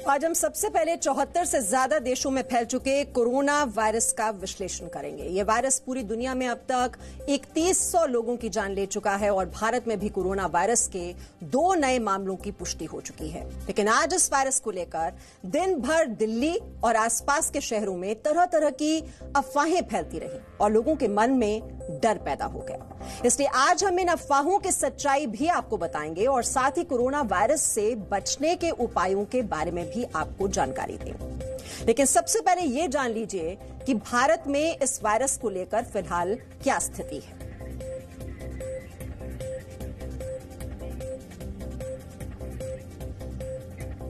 आज हम सबसे पहले 74 से ज्यादा देशों में फैल चुके कोरोना वायरस का विश्लेषण करेंगे। ये वायरस पूरी दुनिया में अब तक 3100 लोगों की जान ले चुका है और भारत में भी कोरोना वायरस के 2 नए मामलों की पुष्टि हो चुकी है। लेकिन आज इस वायरस को लेकर दिन भर दिल्ली और आसपास के शहरों में तरह तरह की अफवाहें फैलती रही और लोगों के मन में डर पैदा हो गया। इसलिए आज हम इन अफवाहों की सच्चाई भी आपको बताएंगे और साथ ही कोरोना वायरस से बचने के उपायों के बारे में भी आपको जानकारी देंगे। लेकिन सबसे पहले यह जान लीजिए कि भारत में इस वायरस को लेकर फिलहाल क्या स्थिति है।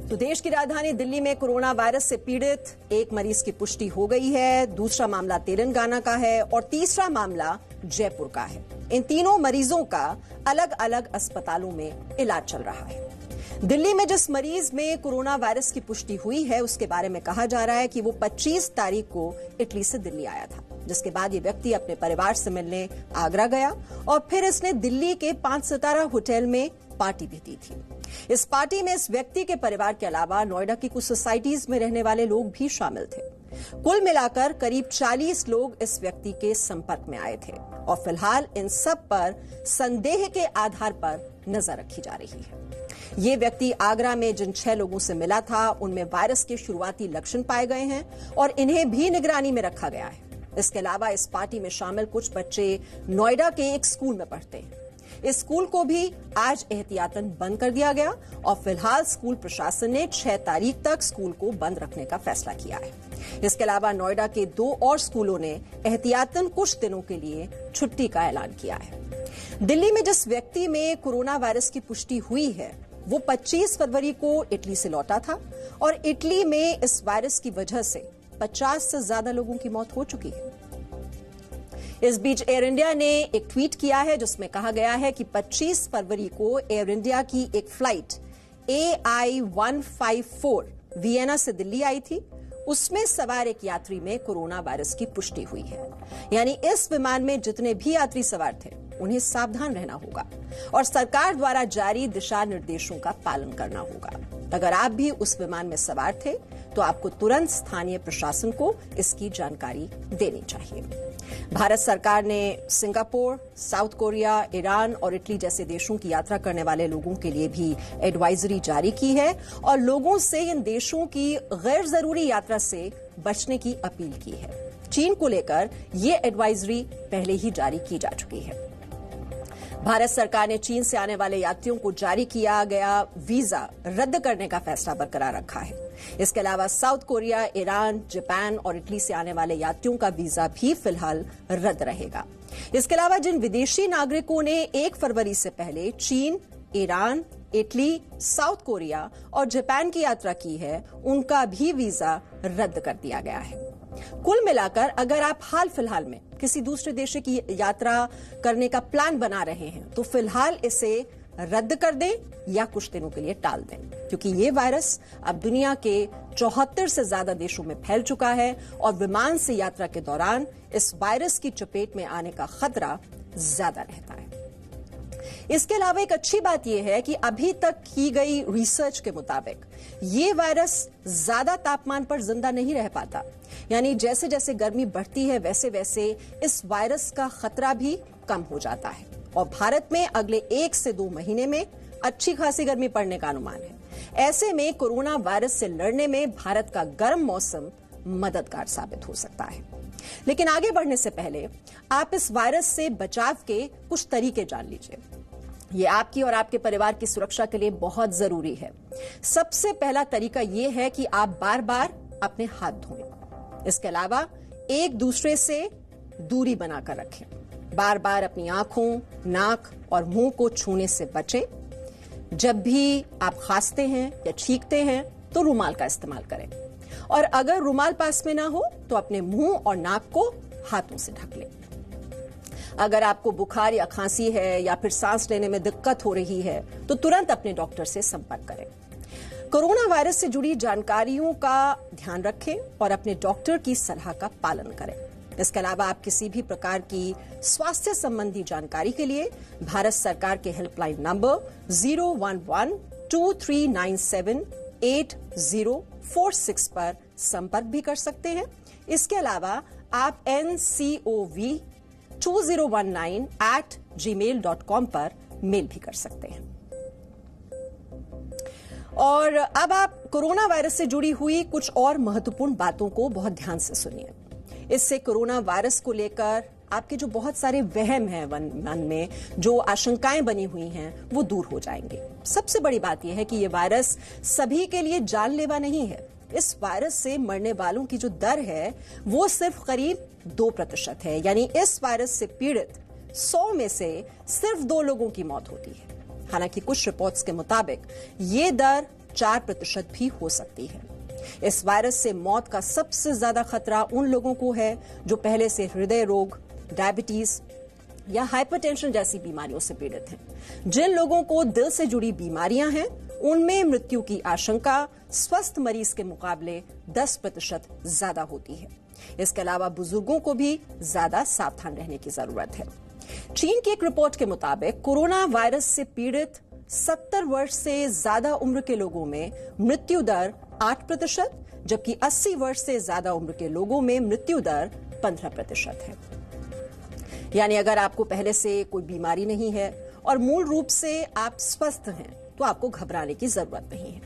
तो देश की राजधानी दिल्ली में कोरोना वायरस से पीड़ित एक मरीज की पुष्टि हो गई है। दूसरा मामला तेलंगाना का है और तीसरा मामला जयपुर का है। इन तीनों मरीजों का अलग अलग अस्पतालों में इलाज चल रहा है। दिल्ली में जिस मरीज में कोरोना वायरस की पुष्टि हुई है उसके बारे में कहा जा रहा है कि वो 25 तारीख को इटली से दिल्ली आया था, जिसके बाद ये व्यक्ति अपने परिवार से मिलने आगरा गया और फिर इसने दिल्ली के 5 सितारा होटल में पार्टी भी दी थी। इस पार्टी में इस व्यक्ति के परिवार के अलावा नोएडा की कुछ सोसाइटीज में रहने वाले लोग भी शामिल थे। कुल मिलाकर करीब 40 लोग इस व्यक्ति के संपर्क में आए थे और फिलहाल इन सब पर संदेह के आधार पर नजर रखी जा रही है। ये व्यक्ति आगरा में जिन 6 लोगों से मिला था उनमें वायरस के शुरुआती लक्षण पाए गए हैं और इन्हें भी निगरानी में रखा गया है। इसके अलावा इस पार्टी में शामिल कुछ बच्चे नोएडा के एक स्कूल में पढ़ते हैं। इस स्कूल को भी आज एहतियातन बंद कर दिया गया और फिलहाल स्कूल प्रशासन ने 6 तारीख तक स्कूल को बंद रखने का फैसला किया है। इसके अलावा नोएडा के 2 और स्कूलों ने एहतियातन कुछ दिनों के लिए छुट्टी का ऐलान किया है। दिल्ली में जिस व्यक्ति में कोरोना वायरस की पुष्टि हुई है वो 25 फरवरी को इटली से लौटा था और इटली में इस वायरस की वजह से 50 से ज्यादा लोगों की मौत हो चुकी है। इस बीच एयर इंडिया ने एक ट्वीट किया है जिसमें कहा गया है कि 25 फरवरी को एयर इंडिया की एक फ्लाइट AI-154 वियना से दिल्ली आई थी। उसमें सवार एक यात्री में कोरोना वायरस की पुष्टि हुई है। यानी इस विमान में जितने भी यात्री सवार थे उन्हें सावधान रहना होगा और सरकार द्वारा जारी दिशा निर्देशों का पालन करना होगा। अगर आप भी उस विमान में सवार थे तो आपको तुरंत स्थानीय प्रशासन को इसकी जानकारी देनी चाहिए। भारत सरकार ने सिंगापुर, साउथ कोरिया, ईरान और इटली जैसे देशों की यात्रा करने वाले लोगों के लिए भी एडवाइजरी जारी की है और लोगों से इन देशों की गैर जरूरी यात्रा से बचने की अपील की है। चीन को लेकर यह एडवाइजरी पहले ही जारी की जा चुकी है। भारत सरकार ने चीन से आने वाले यात्रियों को जारी किया गया वीजा रद्द करने का फैसला बरकरार रखा है। इसके अलावा साउथ कोरिया, ईरान, जापान और इटली से आने वाले यात्रियों का वीजा भी फिलहाल रद्द रहेगा। इसके अलावा जिन विदेशी नागरिकों ने 1 फरवरी से पहले चीन, ईरान, इटली, साउथ कोरिया और जापान की यात्रा की है उनका भी वीजा रद्द कर दिया गया है। कुल मिलाकर अगर आप हाल फिलहाल में किसी दूसरे देश की यात्रा करने का प्लान बना रहे हैं तो फिलहाल इसे रद्द कर दें या कुछ दिनों के लिए टाल दें, क्योंकि ये वायरस अब दुनिया के 74 से ज्यादा देशों में फैल चुका है और विमान से यात्रा के दौरान इस वायरस की चपेट में आने का खतरा ज्यादा रहता है। इसके अलावा एक अच्छी बात यह है कि अभी तक की गई रिसर्च के मुताबिक ये वायरस ज्यादा तापमान पर जिंदा नहीं रह पाता। यानी जैसे जैसे गर्मी बढ़ती है वैसे वैसे इस वायरस का खतरा भी कम हो जाता है और भारत में अगले 1 से 2 महीने में अच्छी खासी गर्मी पड़ने का अनुमान है। ऐसे में कोरोना वायरस से लड़ने में भारत का गर्म मौसम मददगार साबित हो सकता है। लेकिन आगे बढ़ने से पहले आप इस वायरस से बचाव के कुछ तरीके जान लीजिए। ये आपकी और आपके परिवार की सुरक्षा के लिए बहुत जरूरी है। सबसे पहला तरीका यह है कि आप बार बार अपने हाथ धोएं। इसके अलावा एक दूसरे से दूरी बनाकर रखें। बार बार अपनी आंखों, नाक और मुंह को छूने से बचें। जब भी आप खांसते हैं या छींकते हैं तो रुमाल का इस्तेमाल करें और अगर रुमाल पास में ना हो तो अपने मुंह और नाक को हाथों से ढक लें। अगर आपको बुखार या खांसी है या फिर सांस लेने में दिक्कत हो रही है तो तुरंत अपने डॉक्टर से संपर्क करें। कोरोना वायरस से जुड़ी जानकारियों का ध्यान रखें और अपने डॉक्टर की सलाह का पालन करें। इसके अलावा आप किसी भी प्रकार की स्वास्थ्य संबंधी जानकारी के लिए भारत सरकार के हेल्पलाइन नंबर 011-2397 8046 पर संपर्क भी कर सकते हैं। इसके अलावा आप ncov2019@gmail.com पर मेल भी कर सकते हैं। और अब आप कोरोना वायरस से जुड़ी हुई कुछ और महत्वपूर्ण बातों को बहुत ध्यान से सुनिए। इससे कोरोना वायरस को लेकर आपके जो बहुत सारे वहम हैं मन में, जो आशंकाएं बनी हुई हैं, वो दूर हो जाएंगे। सबसे बड़ी बात यह है कि यह वायरस सभी के लिए जानलेवा नहीं है। इस वायरस से मरने वालों की जो दर है वो सिर्फ करीब 2% है। यानी इस वायरस से पीड़ित 100 में से सिर्फ 2 लोगों की मौत होती है। हालांकि कुछ रिपोर्ट्स के मुताबिक ये दर 4% भी हो सकती है। इस वायरस से मौत का सबसे ज्यादा खतरा उन लोगों को है जो पहले से हृदय रोग, डायबिटीज या हाइपरटेंशन जैसी बीमारियों से पीड़ित हैं। जिन लोगों को दिल से जुड़ी बीमारियां हैं, उनमें मृत्यु की आशंका स्वस्थ मरीज के मुकाबले 10% ज्यादा होती है। इसके अलावा बुजुर्गों को भी ज्यादा सावधान रहने की जरूरत है। चीन की एक रिपोर्ट के मुताबिक कोरोना वायरस से पीड़ित 70 वर्ष से ज्यादा उम्र के लोगों में मृत्यु दर 8%, जबकि 80 वर्ष से ज्यादा उम्र के लोगों में मृत्यु दर 15% है। यानी अगर आपको पहले से कोई बीमारी नहीं है और मूल रूप से आप स्वस्थ हैं, तो आपको घबराने की जरूरत नहीं है।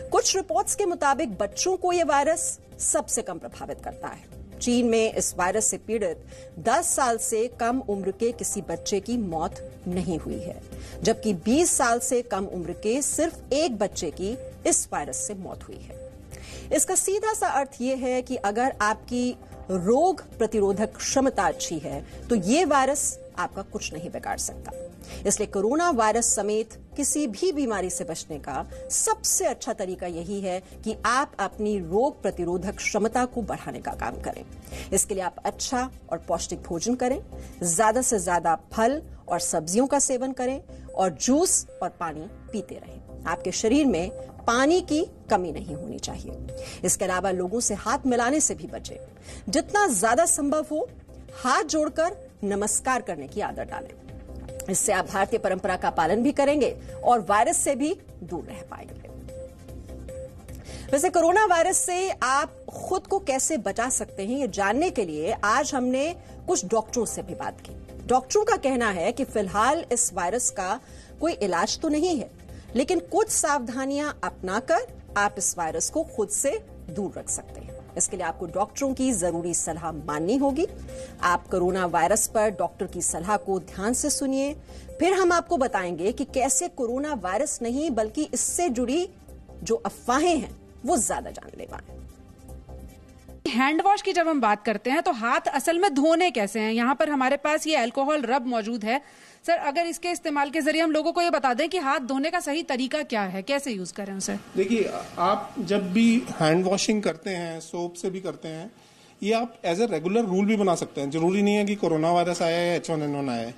कुछ रिपोर्ट्स के मुताबिक बच्चों को यह वायरस सबसे कम प्रभावित करता है। चीन में इस वायरस से पीड़ित 10 साल से कम उम्र के किसी बच्चे की मौत नहीं हुई है, जबकि 20 साल से कम उम्र के सिर्फ एक बच्चे की इस वायरस से मौत हुई है। इसका सीधा सा अर्थ यह है कि अगर आपकी रोग प्रतिरोधक क्षमता अच्छी है, तो ये वायरस आपका कुछ नहीं बिगाड़ सकता। इसलिए कोरोना वायरस समेत किसी भी बीमारी से बचने का सबसे अच्छा तरीका यही है कि आप अपनी रोग प्रतिरोधक क्षमता को बढ़ाने का काम करें। इसके लिए आप अच्छा और पौष्टिक भोजन करें, ज्यादा से ज्यादा फल और सब्जियों का सेवन करें और जूस और पानी पीते रहें। आपके शरीर में पानी की कमी नहीं होनी चाहिए। इसके अलावा लोगों से हाथ मिलाने से भी बचें। जितना ज्यादा संभव हो हाथ जोड़कर नमस्कार करने की आदत डालें। इससे आप भारतीय परंपरा का पालन भी करेंगे और वायरस से भी दूर रह पाएंगे। वैसे कोरोना वायरस से आप खुद को कैसे बचा सकते हैं, ये जानने के लिए आज हमने कुछ डॉक्टरों से भी बात की। डॉक्टरों का कहना है कि फिलहाल इस वायरस का कोई इलाज तो नहीं है, लेकिन कुछ सावधानियां अपनाकर आप इस वायरस को खुद से दूर रख सकते हैं। इसके लिए आपको डॉक्टरों की जरूरी सलाह माननी होगी। आप कोरोना वायरस पर डॉक्टर की सलाह को ध्यान से सुनिए। फिर हम आपको बताएंगे कि कैसे कोरोना वायरस नहीं बल्कि इससे जुड़ी जो अफवाहें हैं वो ज्यादा जानलेवा हैं। हैंड वॉश की जब हम बात करते हैं तो हाथ असल में धोने कैसे हैं। यहाँ पर हमारे पास ये अल्कोहल रब मौजूद है। सर, अगर इसके इस्तेमाल के जरिए हम लोगों को ये बता दें कि हाथ धोने का सही तरीका क्या है, कैसे यूज करें उसे। देखिए, आप जब भी हैंड वॉशिंग करते हैं, सोप से भी करते हैं, ये आप एज ए रेगुलर रूल भी बना सकते हैं। जरूरी नहीं है कि कोरोना वायरस आया है, H1N1 आया है।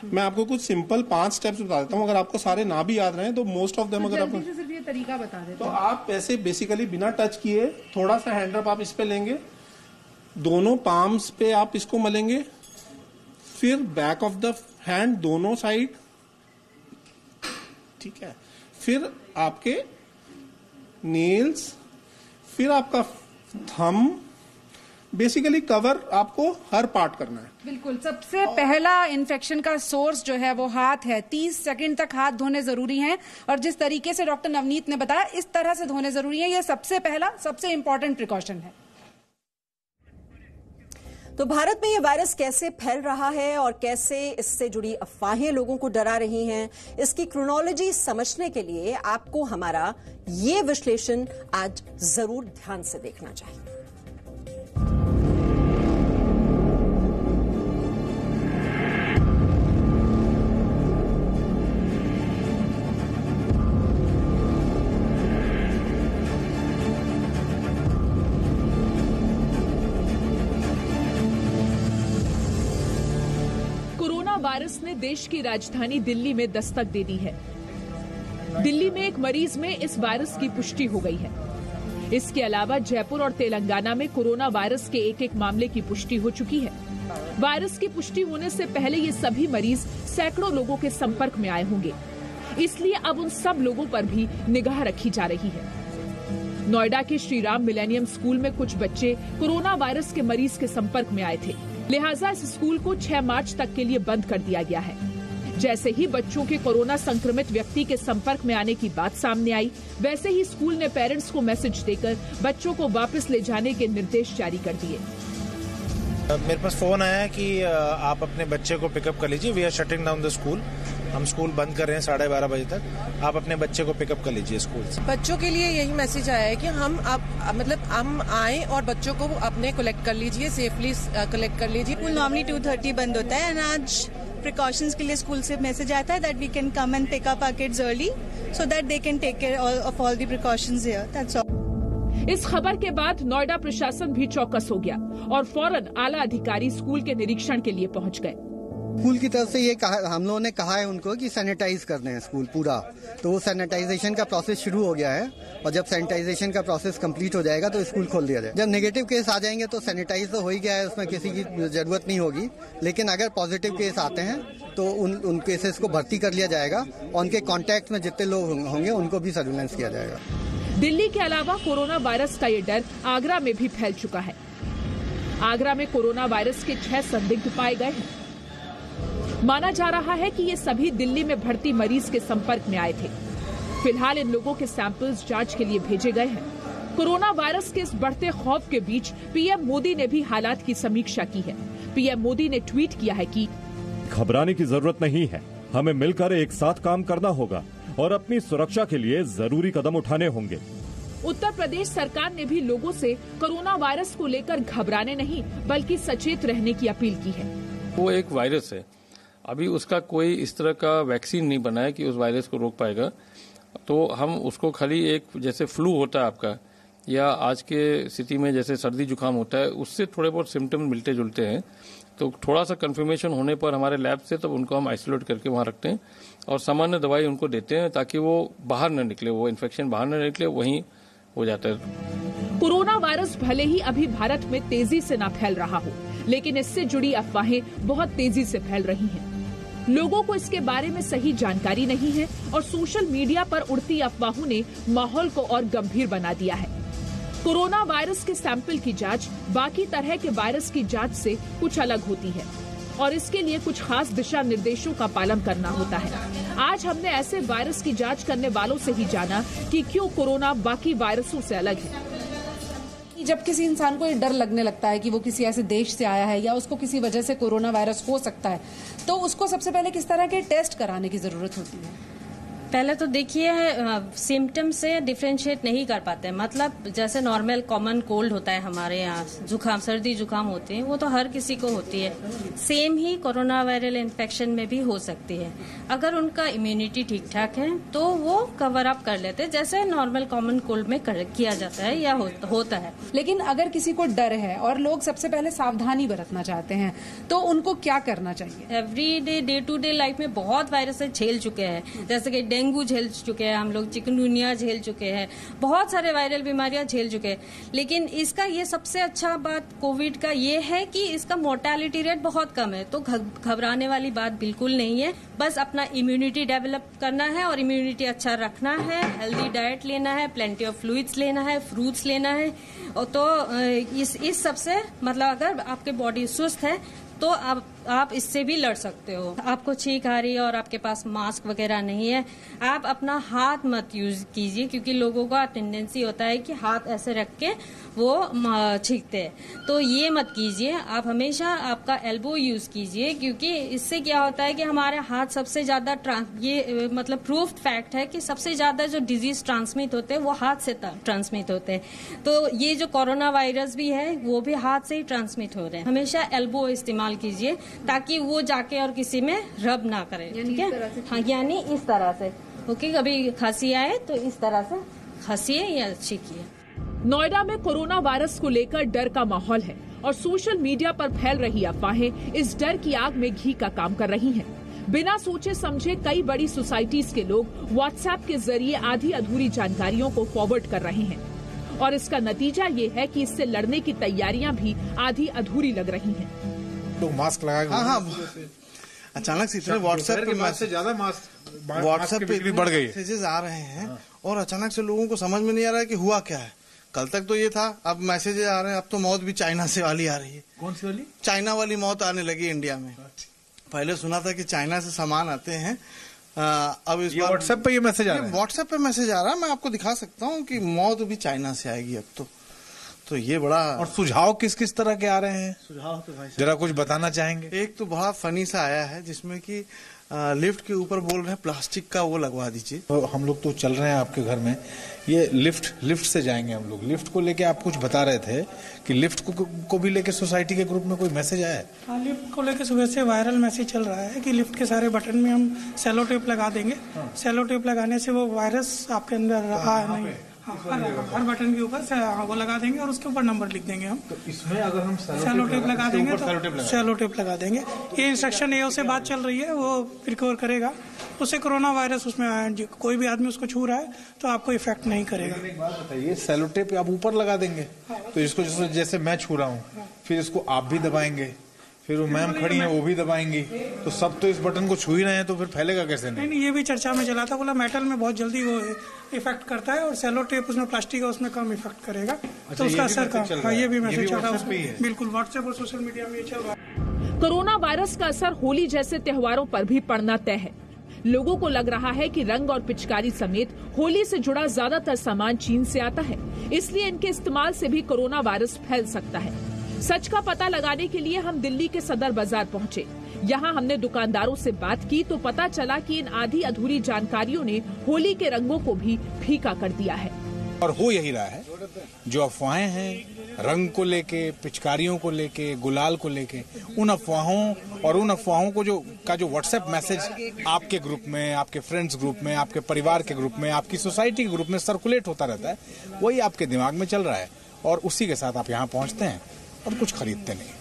मैं आपको कुछ सिंपल 5 स्टेप्स बता देता हूँ। अगर आपको सारे ना भी याद रहे तो मोस्ट ऑफ देम, अगर आप सिर्फ ये तरीका बता दें तो आप ऐसे बेसिकली बिना टच किए थोड़ा सा हैंड रब आप इस पे लेंगे, दोनों पाम्स पे आप इसको मलेंगे, फिर बैक ऑफ द हैंड दोनों साइड, ठीक है, फिर आपके नेल्स, फिर आपका थंब, बेसिकली कवर आपको हर पार्ट करना है। बिल्कुल। सबसे पहला इन्फेक्शन का सोर्स जो है वो हाथ है। 30 सेकंड तक हाथ धोने जरूरी हैं और जिस तरीके से डॉक्टर नवनीत ने बताया इस तरह से धोने जरूरी है। ये सबसे पहला सबसे इंपॉर्टेंट प्रिकॉशन है। तो भारत में ये वायरस कैसे फैल रहा है और कैसे इससे जुड़ी अफवाहें लोगों को डरा रही हैं, इसकी क्रोनोलॉजी समझने के लिए आपको हमारा ये विश्लेषण आज जरूर ध्यान से देखना चाहिए। वायरस ने देश की राजधानी दिल्ली में दस्तक दे दी है। दिल्ली में एक मरीज में इस वायरस की पुष्टि हो गई है। इसके अलावा जयपुर और तेलंगाना में कोरोना वायरस के एक मामले की पुष्टि हो चुकी है। वायरस की पुष्टि होने से पहले ये सभी मरीज सैकड़ों लोगों के संपर्क में आए होंगे, इसलिए अब उन सब लोगों पर भी निगाह रखी जा रही है। नोएडा के श्रीराम मिलेनियम स्कूल में कुछ बच्चे कोरोना वायरस के मरीज के संपर्क में आए थे, लिहाजा इस स्कूल को 6 मार्च तक के लिए बंद कर दिया गया है। जैसे ही बच्चों के कोरोना संक्रमित व्यक्ति के संपर्क में आने की बात सामने आई, वैसे ही स्कूल ने पेरेंट्स को मैसेज देकर बच्चों को वापस ले जाने के निर्देश जारी कर दिए। मेरे पास फोन आया है कि आप अपने बच्चे को पिकअप कर लीजिए, we are shutting down the school. हम स्कूल बंद कर रहे हैं 12:30 बजे तक, आप अपने बच्चे को पिकअप कर लीजिए स्कूल से। बच्चों के लिए यही मैसेज आया है कि हम आए और बच्चों को अपने कलेक्ट कर लीजिए, सेफली कलेक्ट कर लीजिए। स्कूल नॉर्मली 2:30 बंद होता है एंड आज प्रिकॉशंस के लिए स्कूल से मैसेज आता है that we can come and pick up our kids early so that they can take care of all the precautions here, that's all. इस खबर के बाद नोएडा प्रशासन भी चौकस हो गया और फौरन आला अधिकारी स्कूल के निरीक्षण के लिए पहुंच गए। स्कूल की तरफ से ये हम लोगों ने कहा है उनको कि सैनिटाइज कर दें स्कूल पूरा, तो वो सैनिटाइजेशन का प्रोसेस शुरू हो गया है और जब सैनिटाइजेशन का प्रोसेस कंप्लीट हो जाएगा तो स्कूल खोल दिया जाएगा। जब नेगेटिव केस आ जाएंगे तो सैनिटाइज तो हो ही गया है, उसमें किसी की जरूरत नहीं होगी, लेकिन अगर पॉजिटिव केस आते हैं तो उन केसेस को भर्ती कर लिया जाएगा और उनके कॉन्टैक्ट में जितने लोग होंगे उनको भी सर्विलेंस किया जाएगा। दिल्ली के अलावा कोरोना वायरस का ये डर आगरा में भी फैल चुका है। आगरा में कोरोना वायरस के 6 संदिग्ध पाए गए हैं। माना जा रहा है कि ये सभी दिल्ली में भर्ती मरीज के संपर्क में आए थे। फिलहाल इन लोगों के सैंपल्स जांच के लिए भेजे गए हैं। कोरोना वायरस के इस बढ़ते खौफ के बीच पीएम मोदी ने भी हालात की समीक्षा की है। पीएम मोदी ने ट्वीट किया है कि घबराने की जरूरत नहीं है, हमें मिलकर एक साथ काम करना होगा और अपनी सुरक्षा के लिए जरूरी कदम उठाने होंगे। उत्तर प्रदेश सरकार ने भी लोगों से कोरोना वायरस को लेकर घबराने नहीं बल्कि सचेत रहने की अपील की है। वो एक वायरस है, अभी उसका कोई इस तरह का वैक्सीन नहीं बना है कि उस वायरस को रोक पाएगा। तो हम उसको खाली एक जैसे फ्लू होता है आपका या आज के स्थिति में जैसे सर्दी जुकाम होता है, उससे थोड़े बहुत सिम्टम मिलते जुलते हैं। तो थोड़ा सा कंफर्मेशन होने पर हमारे लैब से तब उनको हम आइसोलेट करके वहाँ रखते हैं और सामान्य दवाई उनको देते हैं ताकि वो बाहर न निकले, वो इन्फेक्शन बाहर न निकले, वहीं हो जाता है। कोरोना वायरस भले ही अभी भारत में तेजी से न फैल रहा हो, लेकिन इससे जुड़ी अफवाहें बहुत तेजी से फैल रही हैं। लोगों को इसके बारे में सही जानकारी नहीं है और सोशल मीडिया पर उड़ती अफवाहों ने माहौल को और गंभीर बना दिया है। कोरोना वायरस के सैंपल की जांच बाकी तरह के वायरस की जांच से कुछ अलग होती है और इसके लिए कुछ खास दिशा निर्देशों का पालन करना होता है। आज हमने ऐसे वायरस की जांच करने वालों से ही जाना कि क्यों कोरोना बाकी वायरसों से अलग है। जब किसी इंसान को ये डर लगने लगता है कि वो किसी ऐसे देश से आया है या उसको किसी वजह से कोरोना वायरस हो सकता है, तो उसको सबसे पहले किस तरह के टेस्ट कराने की जरूरत होती है? पहले तो देखिए सिम्टम से डिफ्रेंशिएट नहीं कर पाते। मतलब जैसे नॉर्मल कॉमन कोल्ड होता है हमारे यहाँ, जुकाम सर्दी जुकाम होते हैं, वो तो हर किसी को होती है। सेम ही कोरोना वायरल इन्फेक्शन में भी हो सकती है। अगर उनका इम्यूनिटी ठीक ठाक है तो वो कवर अप कर लेते हैं जैसे नॉर्मल कॉमन कोल्ड में किया जाता है या होता है। लेकिन अगर किसी को डर है और लोग सबसे पहले सावधानी बरतना चाहते हैं तो उनको क्या करना चाहिए? Every day to day life में बहुत वायरस झेल चुके हैं, जैसे कि डेंगू झेल चुके हैं हम लोग, चिकनगुनिया झेल चुके हैं, बहुत सारे वायरल बीमारियां झेल चुके हैं। लेकिन इसका ये सबसे अच्छा बात कोविड का ये है कि इसका मोर्टेलिटी रेट बहुत कम है, तो घबराने वाली बात बिल्कुल नहीं है। बस अपना इम्यूनिटी डेवलप करना है और इम्यूनिटी अच्छा रखना है, हेल्दी डाइट लेना है, प्लेंटी ऑफ फ्लूइड्स लेना है, फ्रूट्स लेना है। और तो इस सबसे मतलब अगर आपके बॉडी स्वस्थ है तो आप इससे भी लड़ सकते हो। आपको छींक आ रही है और आपके पास मास्क वगैरह नहीं है, आप अपना हाथ मत यूज कीजिए, क्योंकि लोगों का टेंडेंसी होता है कि हाथ ऐसे रख के वो छींकते हैं, तो ये मत कीजिए। आप हमेशा आपका एल्बो यूज कीजिए, क्योंकि इससे क्या होता है कि हमारे हाथ सबसे ज्यादा ये मतलब प्रूफ्ड फैक्ट है कि सबसे ज्यादा जो डिजीज ट्रांसमिट होते हैं वो हाथ से ट्रांसमिट होते हैं। तो ये जो कोरोना वायरस भी है वो भी हाथ से ही ट्रांसमिट हो रहे हैं। हमेशा एल्बो इस्तेमाल कीजिए ताकि वो जाके और किसी में रब ना करे, ठीक है? हाँ, यानी इस तरह से। ओके, कभी खांसी आए तो इस तरह से खांसिए या छींकिए। नोएडा में कोरोना वायरस को लेकर डर का माहौल है और सोशल मीडिया पर फैल रही अफवाहें इस डर की आग में घी का काम कर रही हैं। बिना सोचे समझे कई बड़ी सोसाइटीज के लोग व्हाट्सएप के जरिए आधी अधूरी जानकारियों को फॉरवर्ड कर रहे हैं और इसका नतीजा ये है कि इससे लड़ने की तैयारियां भी आधी अधूरी लग रही हैं। तो मास्क लगा अचानक से इतने व्हाट्सएप पे भी बढ़ गई, मैसेजेस आ रहे हैं और अचानक से लोगों को समझ में नहीं आ रहा है कि हुआ क्या है। कल तक तो ये था, अब मैसेजेस आ रहे हैं, अब तो मौत भी चाइना से वाली आ रही है। कौन सी वाली? चाइना वाली मौत आने लगी इंडिया में। पहले सुना था कि चाइना से सामान आते हैं, अब इस बार व्हाट्सएप पे ये मैसेज आ रहा है। व्हाट्सएप पे मैसेज आ रहा है, मैं आपको दिखा सकता हूँ कि मौत भी चाइना से आएगी अब तो ये बड़ा। और सुझाव किस किस तरह के आ रहे हैं? सुझाव तो भाई जरा कुछ बताना चाहेंगे? एक तो बड़ा फनी सा आया है जिसमें कि लिफ्ट के ऊपर बोल रहे हैं प्लास्टिक का वो लगवा दीजिए। तो हम लोग तो चल रहे हैं आपके घर में, ये लिफ्ट से जाएंगे हम लोग। लिफ्ट को लेके आप कुछ बता रहे थे कि लिफ्ट को भी लेके सोसाइटी के ग्रुप में कोई मैसेज आया है? हाँ, लिफ्ट को लेके सुबह से वायरल मैसेज चल रहा है कि लिफ्ट के सारे बटन में हम सेलो टेप लगा देंगे। सेलो टेप लगाने से वो वायरस आपके अंदर नहीं, हर बटन के ऊपर वो लगा देंगे और उसके ऊपर नंबर लिख देंगे हम। तो इसमें अगर हम सेलो टेप लगा देंगे तो सेलो टेप लगा देंगे। ये इंस्ट्रक्शन एओ से बात चल रही है, वो रिकवर करेगा, उससे कोरोना वायरस उसमें कोई भी आदमी उसको छू रहा है तो आपको इफेक्ट नहीं करेगा। एक बात बताइए, सेलो टेप आप ऊपर लगा देंगे तो इसको जैसे मैं छू रहा हूँ, फिर इसको आप भी दबाएंगे, फिर वो मैम खड़ी है वो भी दबाएंगी, तो सब तो इस बटन को छू ही रहे हैं, तो फिर फैलेगा कैसे? नहीं, ये भी चर्चा में चला था, बोला मेटल में बहुत जल्दी वो इफेक्ट करता है और सेलो टेप उसमें प्लास्टिक है उसमें कम इफेक्ट करेगा। तो उसका असर कम। हाँ, ये भी मैसेज चल रहा है, बिल्कुल व्हाट्सएप और सोशल मीडिया में ये चल रहा है। कोरोना वायरस का असर होली जैसे त्योहारों पर भी पड़ना तय है। लोगों को लग रहा है कि रंग और पिचकारी समेत होली से जुड़ा ज्यादातर सामान चीन से आता है, इसलिए इनके इस्तेमाल से भी कोरोना वायरस फैल सकता है। सच का पता लगाने के लिए हम दिल्ली के सदर बाजार पहुंचे। यहाँ हमने दुकानदारों से बात की तो पता चला कि इन आधी अधूरी जानकारियों ने होली के रंगों को भी फीका कर दिया है। और हो यही रहा है, जो अफवाहें हैं रंग को लेके, पिचकारियों को लेके, गुलाल को लेके, उन अफवाहों को जो व्हाट्सएप मैसेज आपके ग्रुप में, आपके फ्रेंड्स ग्रुप में, आपके परिवार के ग्रुप में, आपकी सोसाइटी के ग्रुप में सर्कुलेट होता रहता है, वही आपके दिमाग में चल रहा है और उसी के साथ आप यहाँ पहुँचते हैं और कुछ खरीदते नहीं।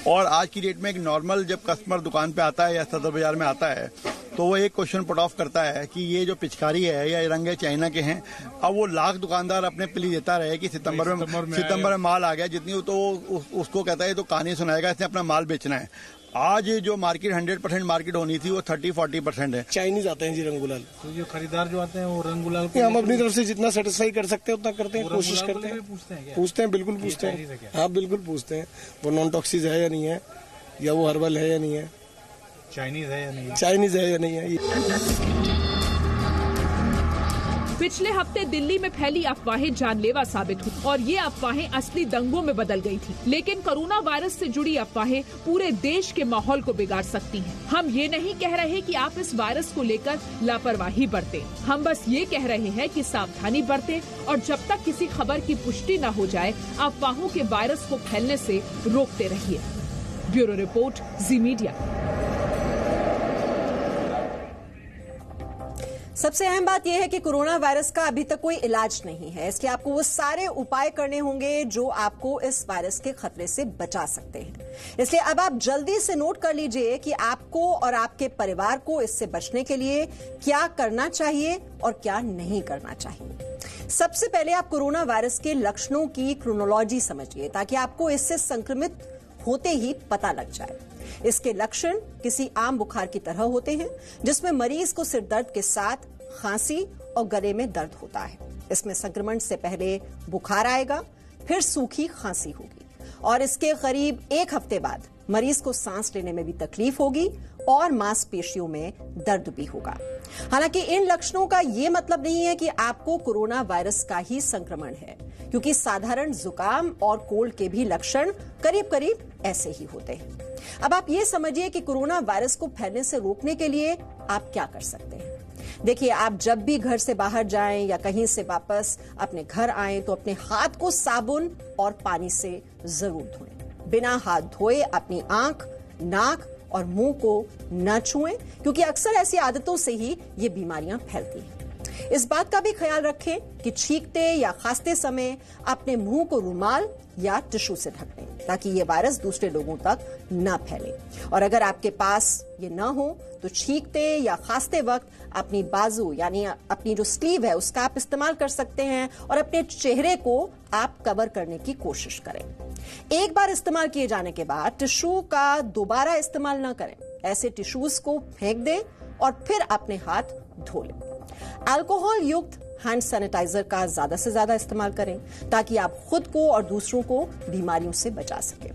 और आज की डेट में एक नॉर्मल जब कस्टमर दुकान पे आता है या सदर बाजार में आता है तो वो एक क्वेश्चन पुट ऑफ करता है कि ये जो पिचकारी है या रंग है चाइना के हैं। अब वो लाख दुकानदार अपने प्ली देता रहे कि सितंबर में माल आ गया, जितनी तो उसको कहता है तो कहानी सुनाएगा, इसने अपना माल बेचना है। आज जो मार्केट 100% मार्केट होनी थी वो 30-40% है। चाइनीज आते हैं जी रंग गुलाल। तो जो खरीदार जो आते हैं वो रंग गुलाल हम अपनी तरफ से जितना सेटिस्फाई कर सकते हैं उतना करते हैं, कोशिश करते हैं। पूछते हैं, बिल्कुल पूछते हैं। हाँ, बिल्कुल पूछते हैं वो नॉन टॉक्सिक है या नहीं है, या वो हर्बल है या नहीं है, चाइनीज है या नहीं है, चाइनीज है या नहीं है। पिछले हफ्ते दिल्ली में फैली अफवाहें जानलेवा साबित हुई और ये अफवाहें असली दंगों में बदल गई थी। लेकिन कोरोना वायरस से जुड़ी अफवाहें पूरे देश के माहौल को बिगाड़ सकती हैं। हम ये नहीं कह रहे कि आप इस वायरस को लेकर लापरवाही बरतें, हम बस ये कह रहे हैं कि सावधानी बरतें और जब तक किसी खबर की पुष्टि न हो जाए अफवाहों के वायरस को फैलने से रोकते रहिए। ब्यूरो रिपोर्ट, जी मीडिया। सबसे अहम बात यह है कि कोरोना वायरस का अभी तक कोई इलाज नहीं है, इसलिए आपको वो सारे उपाय करने होंगे जो आपको इस वायरस के खतरे से बचा सकते हैं। इसलिए अब आप जल्दी से नोट कर लीजिए कि आपको और आपके परिवार को इससे बचने के लिए क्या करना चाहिए और क्या नहीं करना चाहिए। सबसे पहले आप कोरोना वायरस के लक्षणों की क्रोनोलॉजी समझिए ताकि आपको इससे संक्रमित होते ही पता लग जाए। इसके लक्षण किसी आम बुखार की तरह होते हैं जिसमें मरीज को सिर दर्द के साथ खांसी और गले में दर्द होता है। इसमें संक्रमण से पहले बुखार आएगा, फिर सूखी खांसी होगी और इसके करीब 1 हफ्ते बाद मरीज को सांस लेने में भी तकलीफ होगी और मांसपेशियों में दर्द भी होगा। हालांकि इन लक्षणों का ये मतलब नहीं है कि आपको कोरोना वायरस का ही संक्रमण है, क्योंकि साधारण जुकाम और कोल्ड के भी लक्षण करीब करीब ऐसे ही होते हैं। अब आप ये समझिए कि कोरोना वायरस को फैलने से रोकने के लिए आप क्या कर सकते हैं। देखिए, आप जब भी घर से बाहर जाएं या कहीं से वापस अपने घर आएं तो अपने हाथ को साबुन और पानी से जरूर धोएं। बिना हाथ धोए अपनी आंख, नाक और मुंह को न छुएं, क्योंकि अक्सर ऐसी आदतों से ही ये बीमारियां फैलती हैं। इस बात का भी ख्याल रखें कि छींकते या खांसते समय अपने मुंह को रुमाल या टिश्यू से ढक लें ताकि ये वायरस दूसरे लोगों तक न फैले। और अगर आपके पास ये न हो तो छींकते या खांसते वक्त अपनी बाजू यानी अपनी जो स्लीव है उसका आप इस्तेमाल कर सकते हैं और अपने चेहरे को आप कवर करने की कोशिश करें। एक बार इस्तेमाल किए जाने के बाद टिश्यू का दोबारा इस्तेमाल न करें। ऐसे टिश्यूज को फेंक दें और फिर अपने हाथ धो लें। अल्कोहल युक्त हैंड सैनिटाइजर का ज्यादा से ज्यादा इस्तेमाल करें ताकि आप खुद को और दूसरों को बीमारियों से बचा सकें।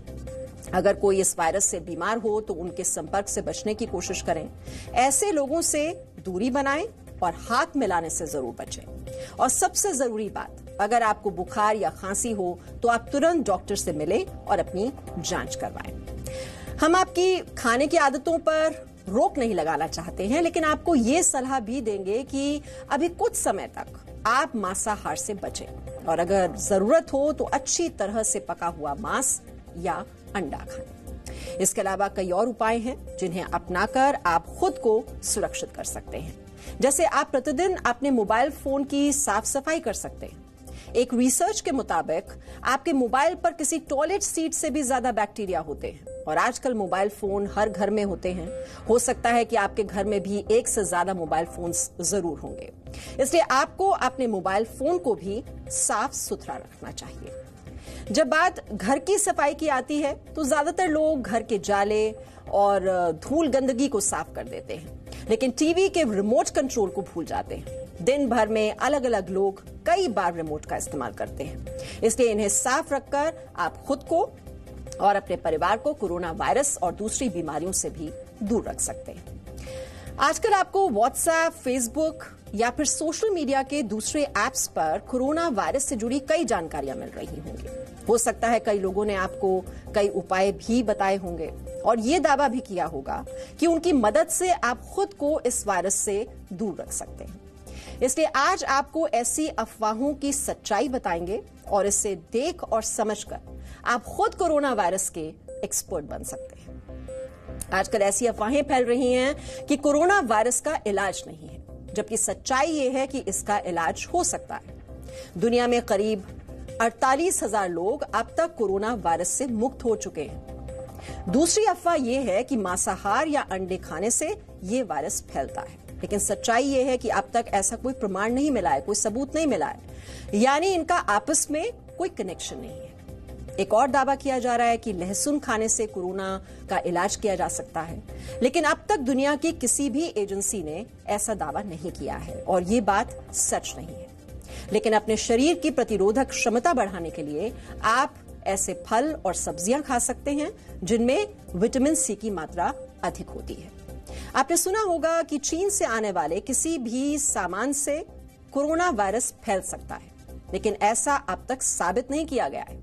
अगर कोई इस वायरस से बीमार हो तो उनके संपर्क से बचने की कोशिश करें। ऐसे लोगों से दूरी बनाएं और हाथ मिलाने से जरूर बचें। और सबसे जरूरी बात, अगर आपको बुखार या खांसी हो तो आप तुरंत डॉक्टर से मिलें और अपनी जांच करवाएं। हम आपकी खाने की आदतों पर रोक नहीं लगाना चाहते हैं, लेकिन आपको ये सलाह भी देंगे कि अभी कुछ समय तक आप मांसाहार से बचें और अगर जरूरत हो तो अच्छी तरह से पका हुआ मांस या अंडा खाएं। इसके अलावा कई और उपाय हैं जिन्हें अपनाकर आप खुद को सुरक्षित कर सकते हैं। जैसे आप प्रतिदिन अपने मोबाइल फोन की साफ सफाई कर सकते हैं। एक रिसर्च के मुताबिक आपके मोबाइल पर किसी टॉयलेट सीट से भी ज्यादा बैक्टीरिया होते हैं और आजकल मोबाइल फोन हर घर में होते हैं। हो सकता है कि आपके घर में भी एक से ज्यादा मोबाइल फोन जरूर होंगे, इसलिए आपको अपने मोबाइल फोन को भी साफ सुथरा रखना चाहिए। जब बात घर की सफाई की आती है तो ज्यादातर लोग घर के जाले और धूल गंदगी को साफ कर देते हैं, लेकिन टीवी के रिमोट कंट्रोल को भूल जाते हैं। दिन भर में अलग अलग लोग कई बार रिमोट का इस्तेमाल करते हैं, इसलिए इन्हें साफ रखकर आप खुद को और अपने परिवार को कोरोना वायरस और दूसरी बीमारियों से भी दूर रख सकते हैं। आजकल आपको व्हाट्सएप, फेसबुक या फिर सोशल मीडिया के दूसरे ऐप्स पर कोरोना वायरस से जुड़ी कई जानकारियां मिल रही होंगी। हो सकता है कई लोगों ने आपको कई उपाय भी बताए होंगे और ये दावा भी किया होगा कि उनकी मदद से आप खुद को इस वायरस से दूर रख सकते हैं। इसलिए आज आपको ऐसी अफवाहों की सच्चाई बताएंगे और इसे देख और समझकर आप खुद कोरोना वायरस के एक्सपर्ट बन सकते हैं। आजकल ऐसी अफवाहें फैल रही हैं कि कोरोना वायरस का इलाज नहीं है, जबकि सच्चाई ये है कि इसका इलाज हो सकता है। दुनिया में करीब 48,000 लोग अब तक कोरोना वायरस से मुक्त हो चुके हैं। दूसरी अफवाह यह है कि मांसाहार या अंडे खाने से यह वायरस फैलता है, लेकिन सच्चाई यह है कि अब तक ऐसा कोई प्रमाण नहीं मिला है, कोई सबूत नहीं मिला है, यानी इनका आपस में कोई कनेक्शन नहीं है। एक और दावा किया जा रहा है कि लहसुन खाने से कोरोना का इलाज किया जा सकता है, लेकिन अब तक दुनिया की किसी भी एजेंसी ने ऐसा दावा नहीं किया है और ये बात सच नहीं है। लेकिन अपने शरीर की प्रतिरोधक क्षमता बढ़ाने के लिए आप ऐसे फल और सब्जियां खा सकते हैं जिनमें विटामिन सी की मात्रा अधिक होती है। आपने सुना होगा कि चीन से आने वाले किसी भी सामान से कोरोना वायरस फैल सकता है, लेकिन ऐसा अब तक साबित नहीं किया गया है।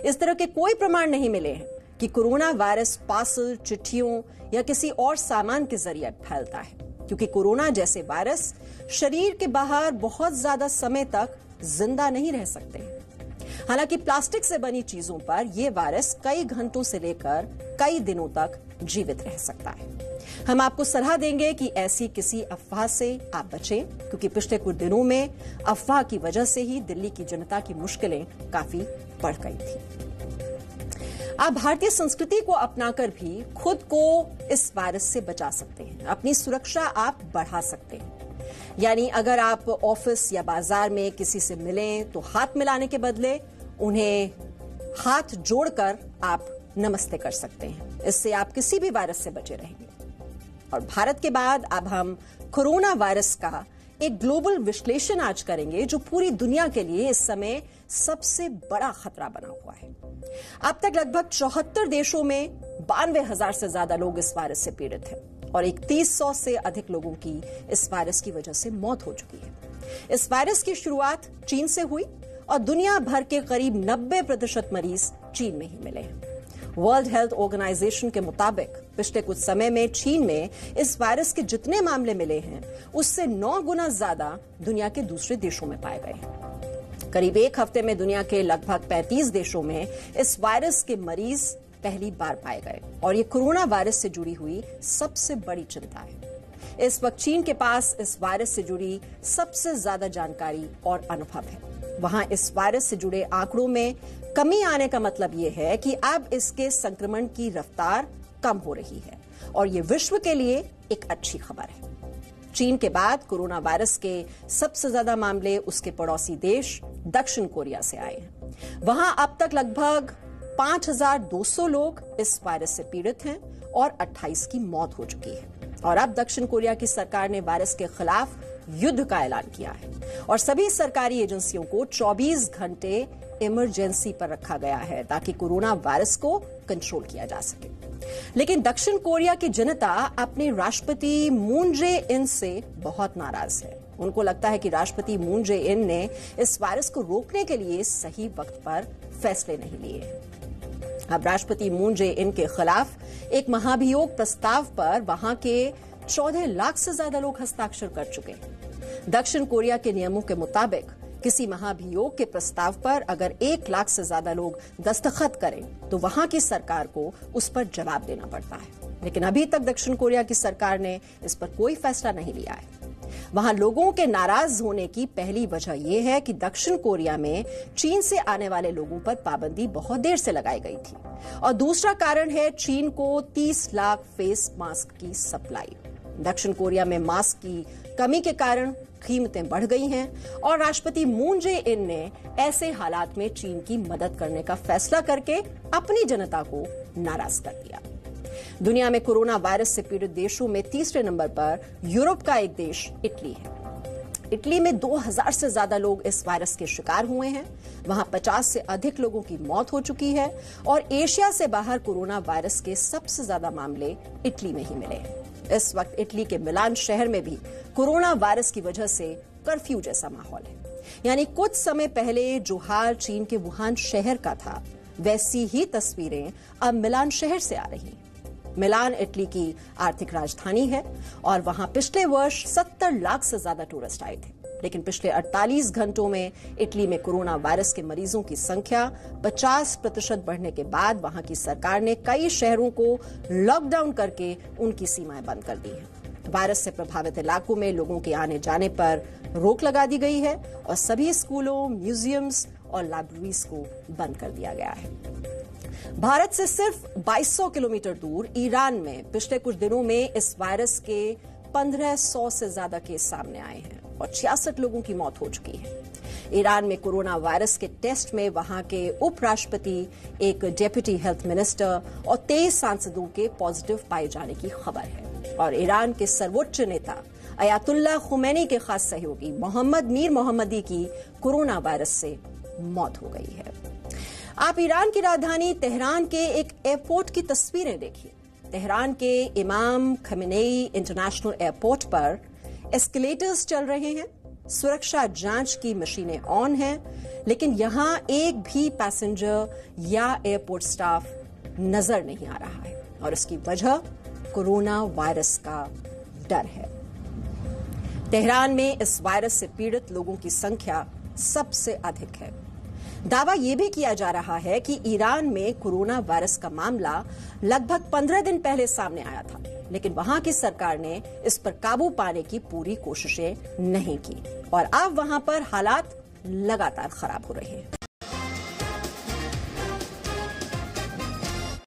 इस तरह के कोई प्रमाण नहीं मिले हैं कि कोरोना वायरस पार्सल, चिट्ठियों या किसी और सामान के जरिए फैलता है, क्योंकि कोरोना जैसे वायरस शरीर के बाहर बहुत ज्यादा समय तक जिंदा नहीं रह सकते हैं। हालांकि प्लास्टिक से बनी चीजों पर यह वायरस कई घंटों से लेकर कई दिनों तक जीवित रह सकता है। हम आपको सलाह देंगे कि ऐसी किसी अफवाह से आप बचें, क्योंकि पिछले कुछ दिनों में अफवाह की वजह से ही दिल्ली की जनता की मुश्किलें काफी बढ़ गई थी। आप भारतीय संस्कृति को अपनाकर भी खुद को इस वायरस से बचा सकते हैं, अपनी सुरक्षा आप बढ़ा सकते हैं। यानी अगर आप ऑफिस या बाजार में किसी से मिलें तो हाथ मिलाने के बदले उन्हें हाथ जोड़कर आप नमस्ते कर सकते हैं। इससे आप किसी भी वायरस से बचे रहेंगे। और भारत के बाद अब हम कोरोना वायरस का एक ग्लोबल विश्लेषण आज करेंगे, जो पूरी दुनिया के लिए इस समय सबसे बड़ा खतरा बना हुआ है। अब तक लगभग 74 देशों में 92,000 से ज्यादा लोग इस वायरस से पीड़ित हैं और 3100 से अधिक लोगों की इस वायरस की वजह से मौत हो चुकी है। इस वायरस की शुरुआत चीन से हुई और दुनिया भर के करीब 90% मरीज चीन में ही मिले हैं। वर्ल्ड हेल्थ ऑर्गेनाइजेशन के मुताबिक पिछले कुछ समय में चीन में इस वायरस के जितने मामले मिले हैं उससे 9 गुना ज्यादा दुनिया के दूसरे देशों में पाए गए हैं। करीब एक हफ्ते में दुनिया के लगभग 35 देशों में इस वायरस के मरीज पहली बार पाए गए और ये कोरोना वायरस से जुड़ी हुई सबसे बड़ी चिंता है। इस वक्त चीन के पास इस वायरस से जुड़ी सबसे ज्यादा जानकारी और अनुभव है। वहां इस वायरस से जुड़े आंकड़ों में कमी आने का मतलब यह है कि अब इसके संक्रमण की रफ्तार कम हो रही है और ये विश्व के लिए एक अच्छी खबर है। चीन के बाद कोरोना वायरस के सबसे ज्यादा मामले उसके पड़ोसी देश दक्षिण कोरिया से आए हैं। वहां अब तक लगभग 5,200 लोग इस वायरस से पीड़ित हैं और 28 की मौत हो चुकी है। और अब दक्षिण कोरिया की सरकार ने वायरस के खिलाफ युद्ध का ऐलान किया है और सभी सरकारी एजेंसियों को 24 घंटे इमरजेंसी पर रखा गया है ताकि कोरोना वायरस को कंट्रोल किया जा सके। लेकिन दक्षिण कोरिया की जनता अपने राष्ट्रपति मून जे इन से बहुत नाराज है। उनको लगता है कि राष्ट्रपति मून जे इन ने इस वायरस को रोकने के लिए सही वक्त पर फैसले नहीं लिए। अब राष्ट्रपति मून जे इन के खिलाफ एक महाभियोग प्रस्ताव पर वहां के 14 लाख से ज्यादा लोग हस्ताक्षर कर चुके हैं। दक्षिण कोरिया के नियमों के मुताबिक किसी महाभियोग के प्रस्ताव पर अगर 1 लाख से ज्यादा लोग दस्तखत करें तो वहां की सरकार को उस पर जवाब देना पड़ता है। लेकिन अभी तक दक्षिण कोरिया की सरकार ने इस पर कोई फैसला नहीं लिया है। वहां लोगों के नाराज होने की पहली वजह यह है कि दक्षिण कोरिया में चीन से आने वाले लोगों पर पाबंदी बहुत देर से लगाई गई थी और दूसरा कारण है चीन को 30 लाख फेस मास्क की सप्लाई। दक्षिण कोरिया में मास्क की कमी के कारण कीमतें बढ़ गई हैं और राष्ट्रपति मून जे इन ने ऐसे हालात में चीन की मदद करने का फैसला करके अपनी जनता को नाराज कर दिया। दुनिया में कोरोना वायरस से पीड़ित देशों में तीसरे नंबर पर यूरोप का एक देश इटली है। इटली में 2000 से ज्यादा लोग इस वायरस के शिकार हुए हैं। वहां 50 से अधिक लोगों की मौत हो चुकी है और एशिया से बाहर कोरोना वायरस के सबसे ज्यादा मामले इटली में ही मिले हैं। इस वक्त इटली के मिलान शहर में भी कोरोना वायरस की वजह से कर्फ्यू जैसा माहौल है। यानी कुछ समय पहले जो हाल चीन के वुहान शहर का था वैसी ही तस्वीरें अब मिलान शहर से आ रही हैं। मिलान इटली की आर्थिक राजधानी है और वहां पिछले वर्ष 70 लाख से ज्यादा टूरिस्ट आए थे। लेकिन पिछले 48 घंटों में इटली में कोरोना वायरस के मरीजों की संख्या 50% बढ़ने के बाद वहां की सरकार ने कई शहरों को लॉकडाउन करके उनकी सीमाएं बंद कर दी हैं। वायरस से प्रभावित इलाकों में लोगों के आने जाने पर रोक लगा दी गई है और सभी स्कूलों, म्यूजियम्स और लाइब्रेरीज को बंद कर दिया गया है। भारत से सिर्फ 2200 किलोमीटर दूर ईरान में पिछले कुछ दिनों में इस वायरस के 1500 से ज्यादा केस सामने आए हैं और 66 लोगों की मौत हो चुकी है। ईरान में कोरोना वायरस के टेस्ट में वहां के उपराष्ट्रपति, एक डेप्यूटी हेल्थ मिनिस्टर और 23 सांसदों के पॉजिटिव पाए जाने की खबर है और ईरान के सर्वोच्च नेता अयातुल्ला खुमैनी के खास सहयोगी मोहम्मद मीर मोहम्मदी की कोरोना वायरस से मौत हो गई है। आप ईरान की राजधानी तेहरान के एक एयरपोर्ट की तस्वीरें देखिए। तेहरान के इमाम खमेनेई इंटरनेशनल एयरपोर्ट पर एस्केलेटर्स चल रहे हैं, सुरक्षा जांच की मशीनें ऑन हैं, लेकिन यहां एक भी पैसेंजर या एयरपोर्ट स्टाफ नजर नहीं आ रहा है और इसकी वजह कोरोना वायरस का डर है। तेहरान में इस वायरस से पीड़ित लोगों की संख्या सबसे अधिक है। दावा यह भी किया जा रहा है कि ईरान में कोरोना वायरस का मामला लगभग 15 दिन पहले सामने आया था, लेकिन वहां की सरकार ने इस पर काबू पाने की पूरी कोशिशें नहीं की और अब वहां पर हालात लगातार खराब हो रहे हैं।